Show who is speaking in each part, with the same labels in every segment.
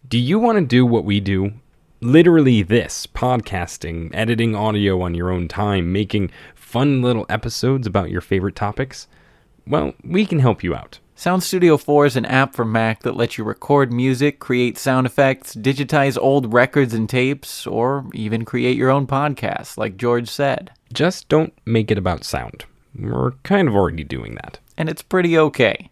Speaker 1: Do you want to do what we do? Literally this, podcasting, editing audio on your own time, making fun little episodes about your favorite topics? Well, we can help you out.
Speaker 2: Sound Studio 4 is an app for Mac that lets you record music, create sound effects, digitize old records and tapes, or even create your own podcast, like George said.
Speaker 1: Just don't make it about sound. We're kind of already doing that.
Speaker 2: And it's pretty okay.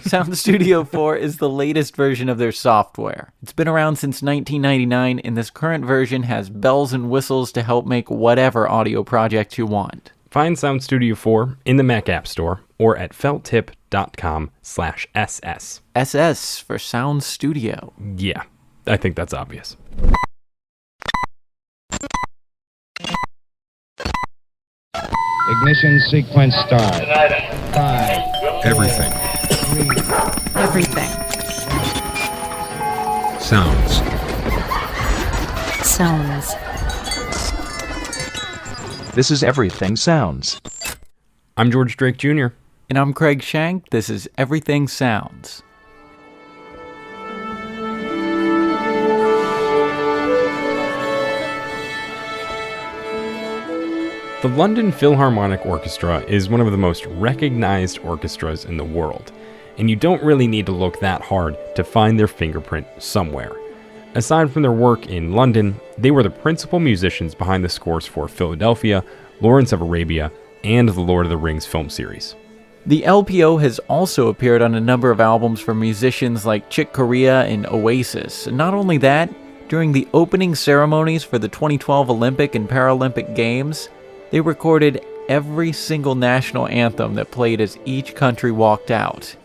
Speaker 2: Sound Studio 4 is the latest version of their software. It's been around since 1999, and this current version has bells and whistles to help make whatever audio project you want.
Speaker 1: Find Sound Studio 4 in the Mac App Store or at felttip.com/ss.
Speaker 2: SS for Sound Studio.
Speaker 1: Yeah, I think that's obvious.
Speaker 3: Ignition sequence start. 5.
Speaker 4: Everything.
Speaker 3: 3.
Speaker 5: Everything.
Speaker 4: Sounds.
Speaker 5: Sounds.
Speaker 6: This is Everything Sounds.
Speaker 1: I'm George Drake Jr.
Speaker 2: And I'm Craig Shank. This is Everything Sounds.
Speaker 1: The London Philharmonic Orchestra is one of the most recognized orchestras in the world, and you don't really need to look that hard to find their fingerprint somewhere. Aside from their work in London, they were the principal musicians behind the scores for Philadelphia, Lawrence of Arabia, and the Lord of the Rings film series.
Speaker 2: The LPO has also appeared on a number of albums from musicians like Chick Corea and Oasis. And not only that, during the opening ceremonies for the 2012 Olympic and Paralympic Games, they recorded every single national anthem that played as each country walked out.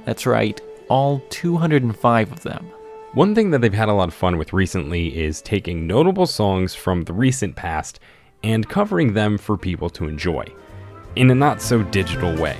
Speaker 2: That's right, all 205 of them.
Speaker 1: One thing that they've had a lot of fun with recently is taking notable songs from the recent past and covering them for people to enjoy, in a not-so-digital way.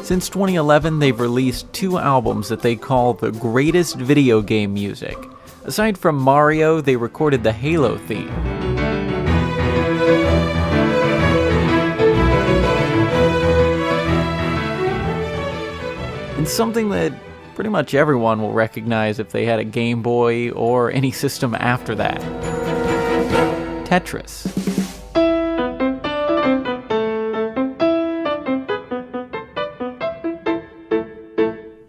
Speaker 2: Since 2011, they've released 2 albums that they call the greatest video game music. Aside from Mario, they recorded the Halo theme. And something that pretty much everyone will recognize if they had a Game Boy or any system after that. Tetris.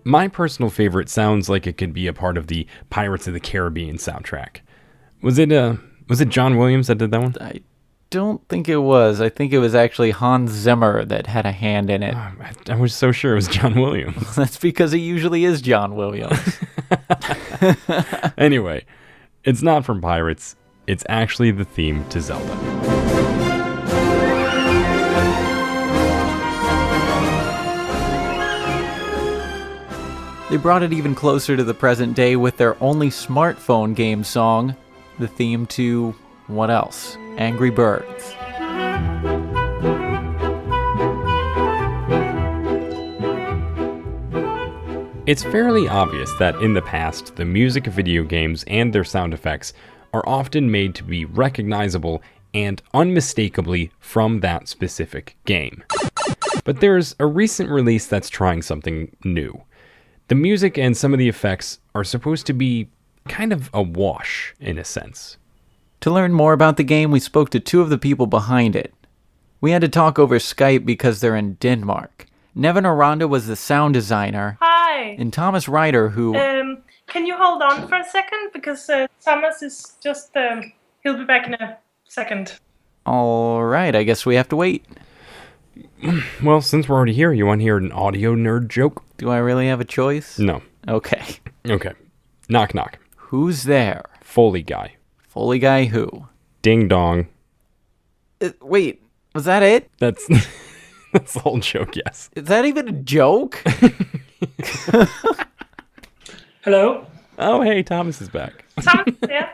Speaker 1: My personal favorite sounds like it could be a part of the Pirates of the Caribbean soundtrack. Was it John Williams that did that one?
Speaker 2: I don't think it was. I think it was actually Hans Zimmer that had a hand in it.
Speaker 1: I was so sure it was John Williams.
Speaker 2: That's because it usually is John Williams.
Speaker 1: Anyway, it's not from Pirates. It's actually the theme to Zelda.
Speaker 2: They brought it even closer to the present day with their only smartphone game song, the theme to, what else? Angry Birds.
Speaker 1: It's fairly obvious that in the past, the music of video games and their sound effects are often made to be recognizable and unmistakably from that specific game. But there's a recent release that's trying something new. The music and some of the effects are supposed to be kind of a wash, in a sense.
Speaker 2: To learn more about the game, we spoke to 2 of the people behind it. We had to talk over Skype because they're in Denmark. Nevin Eronde was the sound designer.
Speaker 7: Hi.
Speaker 2: And Thomas Ryder, who...
Speaker 7: Can you hold on for a second? Because Thomas is just... he'll be back in a second.
Speaker 2: All right, I guess we have to wait.
Speaker 1: Well, since we're already here, you want to hear an audio nerd joke?
Speaker 2: Do I really have a choice?
Speaker 1: No.
Speaker 2: Okay.
Speaker 1: Okay. Knock, knock.
Speaker 2: Who's there?
Speaker 1: Foley guy.
Speaker 2: Foley guy who?
Speaker 1: Ding dong.
Speaker 2: Wait, was that it?
Speaker 1: That's that's the whole joke, yes.
Speaker 2: Is that even a joke?
Speaker 7: Hello?
Speaker 1: Oh, hey, Thomas is back.
Speaker 7: Thomas, yeah?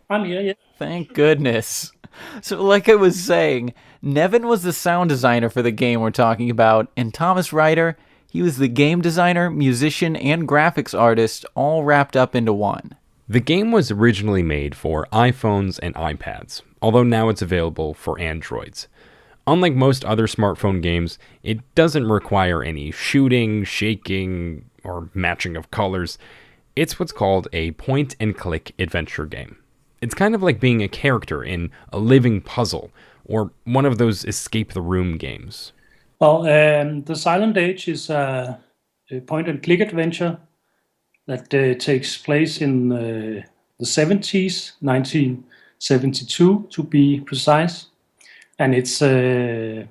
Speaker 7: I'm here, yeah.
Speaker 2: Thank goodness. So like I was saying, Nevin was the sound designer for the game we're talking about, and Thomas Ryder, he was the game designer, musician, and graphics artist all wrapped up into one.
Speaker 1: The game was originally made for iPhones and iPads, although now it's available for Androids. Unlike most other smartphone games, it doesn't require any shooting, shaking, or matching of colors. It's what's called a point-and-click adventure game. It's kind of like being a character in a living puzzle, or one of those escape-the-room games.
Speaker 4: Well, the Silent Age is a point-and-click adventure that takes place in the 70s, 1972 to be precise. And it's a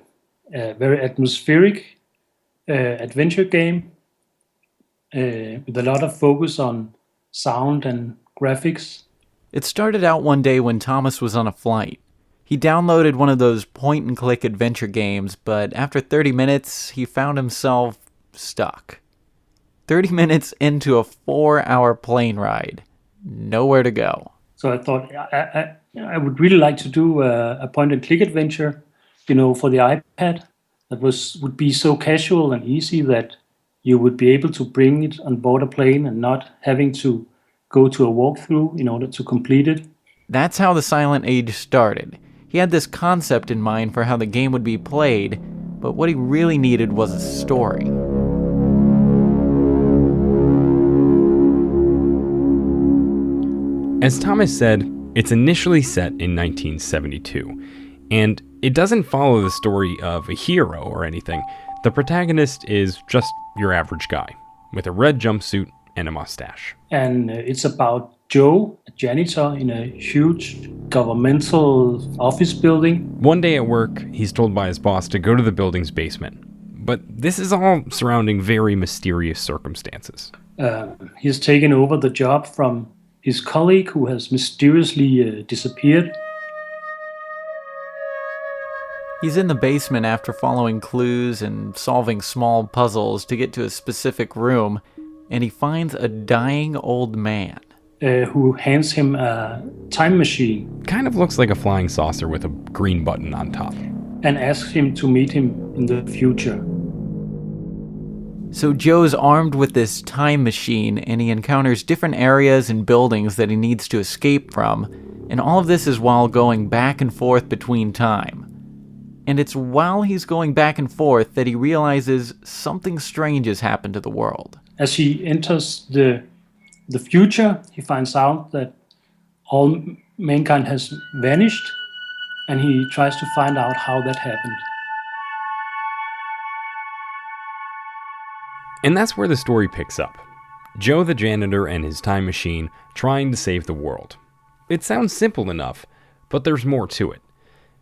Speaker 4: very atmospheric adventure game with a lot of focus on sound and graphics.
Speaker 2: It started out one day when Thomas was on a flight. He downloaded one of those point-and-click adventure games, but after 30 minutes, he found himself stuck. 30 minutes into a 4-hour plane ride. Nowhere to go.
Speaker 4: So I thought I would really like to do a point-and-click adventure, for the iPad that would be so casual and easy that you would be able to bring it on board a plane and not having to go to a walkthrough in order to complete it.
Speaker 2: That's how the Silent Age started. He had this concept in mind for how the game would be played, but what he really needed was a story.
Speaker 1: As Thomas said, it's initially set in 1972, and it doesn't follow the story of a hero or anything. The protagonist is just your average guy, with a red jumpsuit and a mustache.
Speaker 4: And it's about Joe, a janitor in a huge governmental office building.
Speaker 1: One day at work, he's told by his boss to go to the building's basement. But this is all surrounding very mysterious circumstances.
Speaker 4: He's taken over the job from his colleague who has mysteriously disappeared.
Speaker 2: He's in the basement after following clues and solving small puzzles to get to a specific room, and he finds a dying old man.
Speaker 4: Who hands him a time machine.
Speaker 1: Kind of looks like a flying saucer with a green button on top.
Speaker 4: And asks him to meet him in the future.
Speaker 2: So Joe's armed with this time machine, and he encounters different areas and buildings that he needs to escape from, and all of this is while going back and forth between time. And it's while he's going back and forth that he realizes something strange has happened to the world.
Speaker 4: As he enters the future, he finds out that all mankind has vanished, and he tries to find out how that happened.
Speaker 1: And that's where the story picks up. Joe the janitor and his time machine trying to save the world. It sounds simple enough, but there's more to it.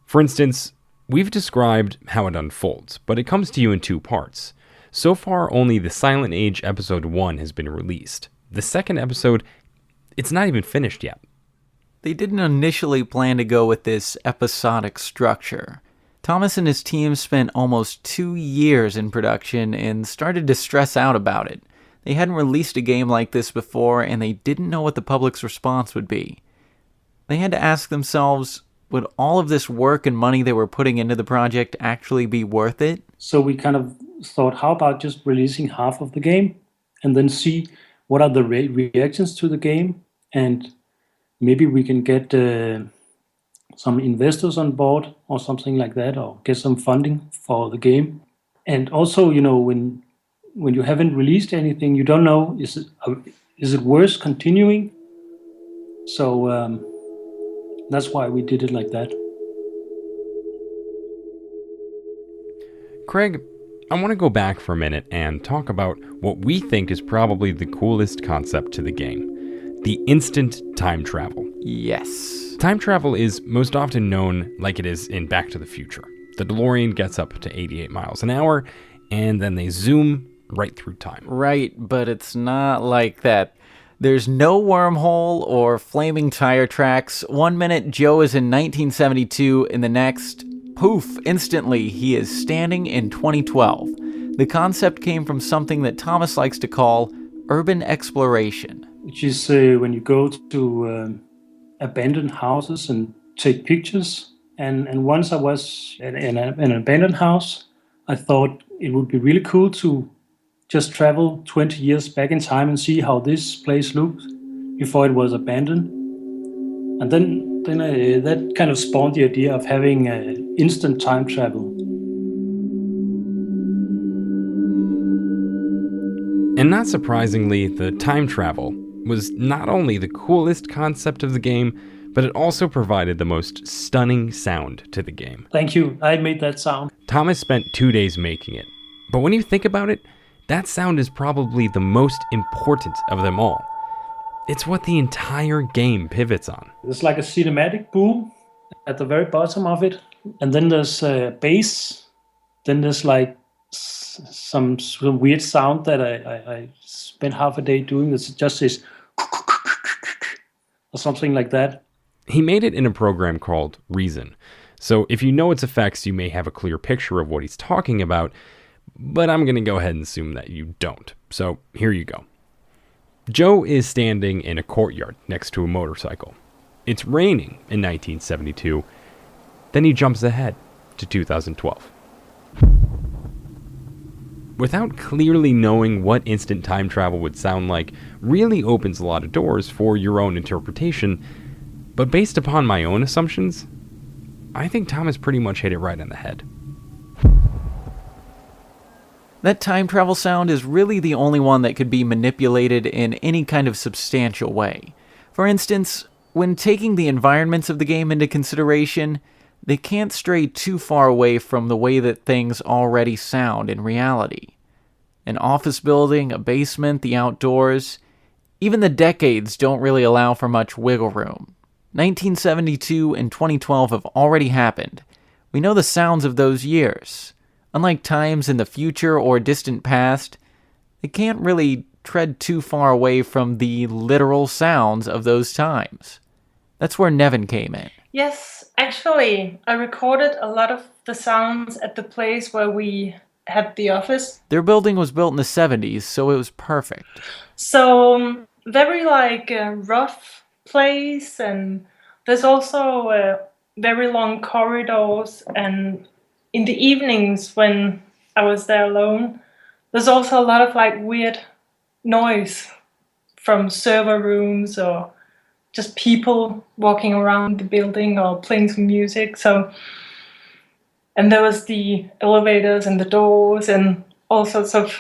Speaker 1: For instance, we've described how it unfolds, but it comes to you in 2 parts. So far, only the Silent Age Episode 1 has been released. The second episode, it's not even finished yet.
Speaker 2: They didn't initially plan to go with this episodic structure. Thomas and his team spent almost 2 years in production and started to stress out about it. They hadn't released a game like this before, and they didn't know what the public's response would be. They had to ask themselves, would all of this work and money they were putting into the project actually be worth it?
Speaker 4: So we kind of thought, how about just releasing half of the game and then see what are the reactions to the game, and maybe we can get some investors on board or something like that, or get some funding for the game. And also, when you haven't released anything, you don't know, is it worth continuing? So that's why we did it like that.
Speaker 1: Craig, I want to go back for a minute and talk about what we think is probably the coolest concept to the game: the instant time travel.
Speaker 2: Yes.
Speaker 1: Time travel is most often known like it is in Back to the Future. The DeLorean gets up to 88 miles an hour, and then they zoom right through time.
Speaker 2: Right, but it's not like that. There's no wormhole or flaming tire tracks. 1 minute, Joe is in 1972, and the next, poof, instantly, he is standing in 2012. The concept came from something that Thomas likes to call urban exploration.
Speaker 4: Which is when you go to abandoned houses and take pictures. And once I was in an abandoned house, I thought it would be really cool to just travel 20 years back in time and see how this place looked. before it was abandoned. And then that kind of spawned the idea of having instant time travel.
Speaker 1: And not surprisingly, the time travel was not only the coolest concept of the game, but it also provided the most stunning sound to the game.
Speaker 4: Thank you, I made that sound.
Speaker 1: Thomas spent 2 days making it, but when you think about it, that sound is probably the most important of them all. It's what the entire game pivots on.
Speaker 4: There's like a cinematic boom at the very bottom of it, and then there's a bass, then there's like some weird sound that I spent half a day doing. It's just this or something like that.
Speaker 1: He made it in a program called Reason, so if you know its effects, you may have a clear picture of what he's talking about, but I'm going to go ahead and assume that you don't. So here you go. Joe is standing in a courtyard next to a motorcycle. It's raining in 1972. Then he jumps ahead to 2012. Without clearly knowing what instant time travel would sound like really opens a lot of doors for your own interpretation, but based upon my own assumptions, I think Thomas pretty much hit it right on the head.
Speaker 2: That time travel sound is really the only one that could be manipulated in any kind of substantial way. For instance, when taking the environments of the game into consideration, they can't stray too far away from the way that things already sound in reality. An office building, a basement, the outdoors, even the decades don't really allow for much wiggle room. 1972 and 2012 have already happened. We know the sounds of those years. Unlike times in the future or distant past, they can't really tread too far away from the literal sounds of those times. That's where Nevin came in.
Speaker 7: Yes, actually, I recorded a lot of the sounds at the place where we had the office.
Speaker 2: Their building was built in the 70s, so it was perfect.
Speaker 7: So, very rough place, and there's also very long corridors, and in the evenings when I was there alone, there's also a lot of weird noise from server rooms or just people walking around the building or playing some music. And there was the elevators and the doors and all sorts of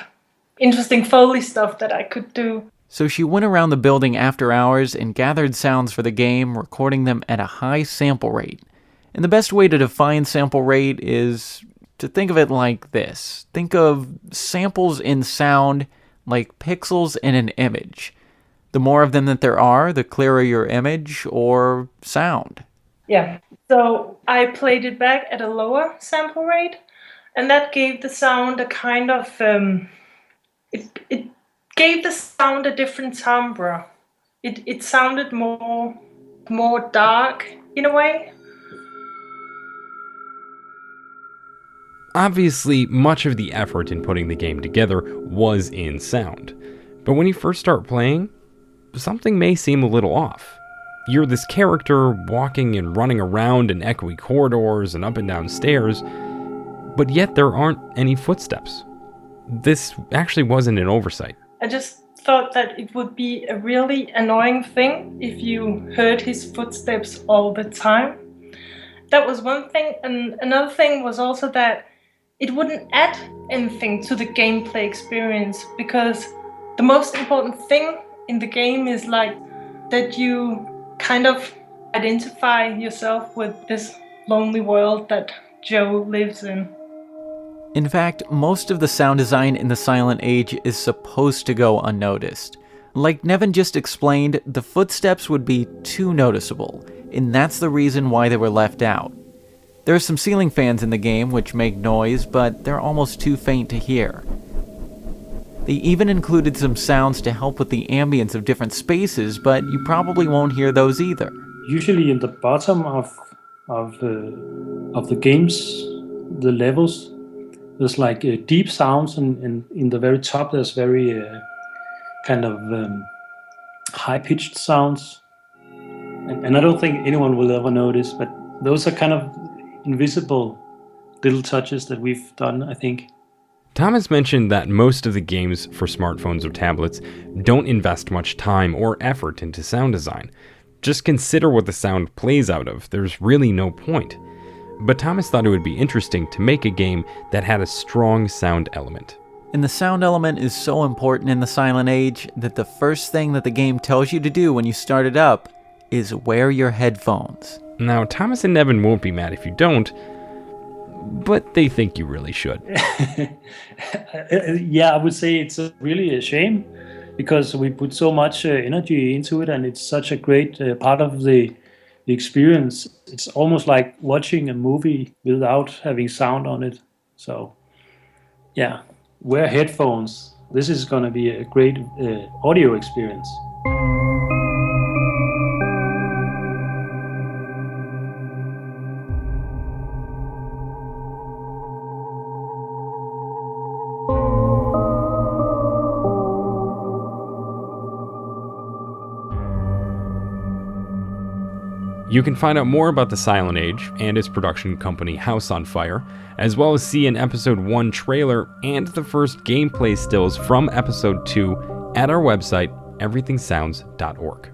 Speaker 7: interesting Foley stuff that I could do.
Speaker 2: So she went around the building after hours and gathered sounds for the game, recording them at a high sample rate. And the best way to define sample rate is to think of it like this. Think of samples in sound like pixels in an image. The more of them that there are, the clearer your image or sound.
Speaker 7: Yeah, so I played it back at a lower sample rate, and that gave the sound a kind of, it gave the sound a different timbre. It sounded more dark in a way.
Speaker 1: Obviously, much of the effort in putting the game together was in sound, but when you first start playing, something may seem a little off. You're this character walking and running around in echoey corridors and up and down stairs, but yet there aren't any footsteps. This actually wasn't an oversight.
Speaker 7: I just thought that it would be a really annoying thing if you heard his footsteps all the time. That was one thing, and another thing was also that it wouldn't add anything to the gameplay experience, because the most important thing in the game is that you kind of identify yourself with this lonely world that Joe lives in.
Speaker 2: In fact, most of the sound design in the Silent Age is supposed to go unnoticed. Like Nevin just explained, the footsteps would be too noticeable, and that's the reason why they were left out. There are some ceiling fans in the game which make noise, but they're almost too faint to hear. They even included some sounds to help with the ambience of different spaces, but you probably won't hear those either.
Speaker 4: Usually in the bottom of the games, the levels, there's deep sounds, and in the very top there's very high-pitched sounds. And I don't think anyone will ever notice, but those are kind of invisible little touches that we've done, I think.
Speaker 1: Thomas mentioned that most of the games for smartphones or tablets don't invest much time or effort into sound design. Just consider what the sound plays out of. There's really no point. But Thomas thought it would be interesting to make a game that had a strong sound element.
Speaker 2: And the sound element is so important in the Silent Age that the first thing that the game tells you to do when you start it up is wear your headphones.
Speaker 1: Now, Thomas and Nevin won't be mad if you don't, but they think you really should.
Speaker 4: Yeah, I would say it's really a shame because we put so much energy into it, and it's such a great part of the experience. It's almost like watching a movie without having sound on it. So, yeah, wear headphones. This is going to be a great audio experience.
Speaker 1: You can find out more about the Silent Age and its production company House on Fire, as well as see an Episode 1 trailer and the first gameplay stills from Episode 2 at our website, everythingsounds.org.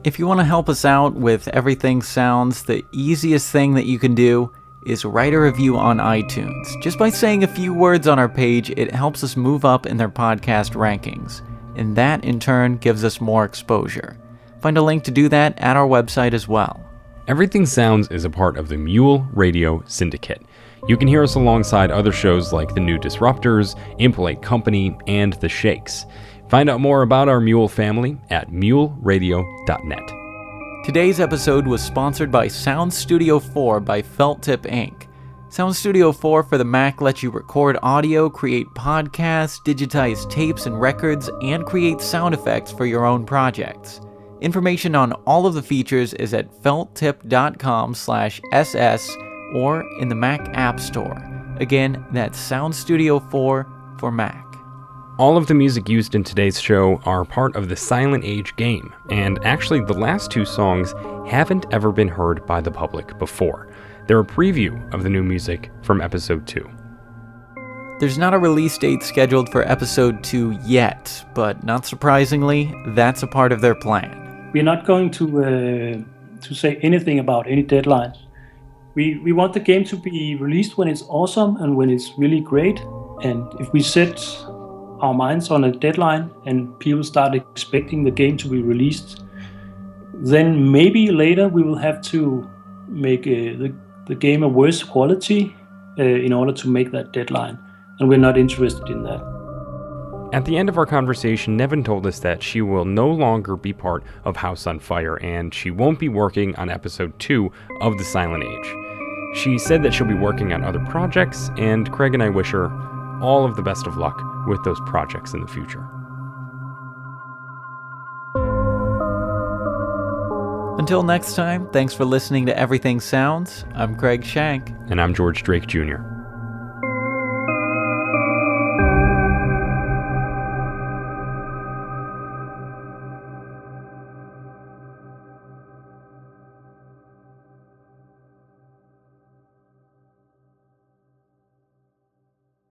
Speaker 2: If you want to help us out with Everything Sounds, the easiest thing that you can do is write a review on iTunes. Just by saying a few words on our page, it helps us move up in their podcast rankings, and that in turn gives us more exposure. Find a link to do that at our website as well.
Speaker 1: Everything Sounds is a part of the Mule Radio Syndicate. You can hear us alongside other shows like The New Disruptors, Impolite Company, and The Shakes. Find out more about our Mule family at muleradio.net.
Speaker 2: Today's episode was sponsored by Sound Studio 4 by Felt Tip Inc. Sound Studio 4 for the Mac lets you record audio, create podcasts, digitize tapes and records, and create sound effects for your own projects. Information on all of the features is at felttip.com/ss or in the Mac App Store. Again, that's Sound Studio 4 for Mac.
Speaker 1: All of the music used in today's show are part of the Silent Age game, and actually the last two songs haven't ever been heard by the public before. They're a preview of the new music from Episode 2.
Speaker 2: There's not a release date scheduled for Episode 2 yet, but not surprisingly, that's a part of their plan.
Speaker 4: We're not going to say anything about any deadlines. We want the game to be released when it's awesome and when it's really great. And if we set our minds on a deadline and people start expecting the game to be released, then maybe later we will have to make the game a worse quality in order to make that deadline. And we're not interested in that.
Speaker 1: At the end of our conversation, Nevin told us that she will no longer be part of House on Fire, and she won't be working on Episode 2 of The Silent Age. She said that she'll be working on other projects, and Craig and I wish her all of the best of luck with those projects in the future.
Speaker 2: Until next time, thanks for listening to Everything Sounds. I'm Craig Shank.
Speaker 1: And I'm George Drake Jr.